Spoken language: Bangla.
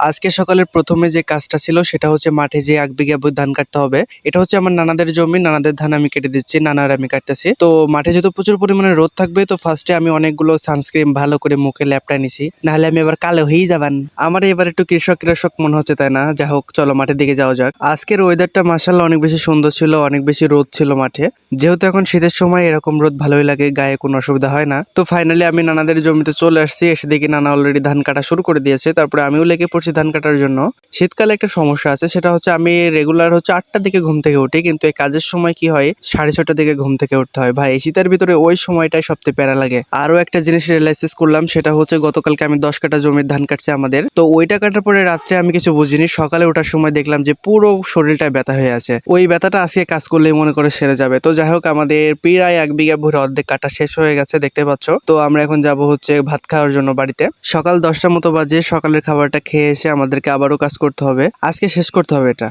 আজকে সকালের প্রথমে যে কাজটা ছিল সেটা হচ্ছে মাঠে যে 1 বিঘা ধান কাটতে হবে। এটা হচ্ছে আমার নানাদের জমি, নানাদের ধান আমি কেটে দিচ্ছি, নানার আমি কাটতেছি। তো মাঠে যেহেতু প্রচুর পরিমাণে রোদ থাকবে, তো ফার্স্টে আমি অনেকগুলো সানস্ক্রিন ভালো করে মুখে ল্যাপটা নিছি, নাহলে আমি এবার কালো হয়েই যাবান। আমার এবার একটু কৃষক কৃষক মনে হচ্ছে, তাই না? যা হোক, চলো মাঠের দিকে যাওয়া যাক। আজকের ওয়েদারটা মাশাআল্লাহ অনেক বেশি সুন্দর ছিল, অনেক বেশি রোদ ছিল মাঠে। যেহেতু এখন শীতের সময়, এরকম রোদ ভালোই লাগে, গায়ে কোনো অসুবিধা হয় না। তো ফাইনালি আমি নানাদের জমিতে চলে আসছি, এসে দেখি নানা অলরেডি ধান কাটা শুরু করে দিয়েছে। তারপরে আমিও লেগে পড়ছি ধান কাটার জন্য। শীতকালে একটা সমস্যা আছে, সেটা হচ্ছে আমি রেগুলার হচ্ছে 8টার দিকে ঘুম থেকে উঠি, কিন্তু এই কাজের সময় কি হয় 6:30টার দিকে ঘুম থেকে উঠতে হয়। ভাই, এই শীতের ভিতরে ওই সময়টাই সবচেয়ে প্যারা লাগে। আরো একটা জিনিস রিয়েলাইসিস করলাম, সেটা হচ্ছে গতকালকে আমি 10 কাঠা জমির ধান কাটছি আমাদের। তো ওইটা কাটার পরে রাত্রে আমি কিছু বুঝিনি, সকালে ওঠার সময় দেখলাম যে পুরো শরীরটা ব্যথা হয়ে আছে। ওই ব্যথাটা আজকে কাজ করলেই মনে করে সেরে যাবে। তো যাই হোক, আমাদের প্রায় 1 বিঘা ভুঁড়ি অর্ধেক কাটা শেষ হয়ে গেছে, দেখতে পাচ্ছ। তো আমরা এখন যাব হচ্ছে ভাত খাওয়ার জন্য বাড়িতে। সকাল 10টার মতো বাজে। সকালের খাবারটা খেয়ে এসে আমাদেরকে আবারও কাজ করতে হবে, আজকে শেষ করতে হবে এটা।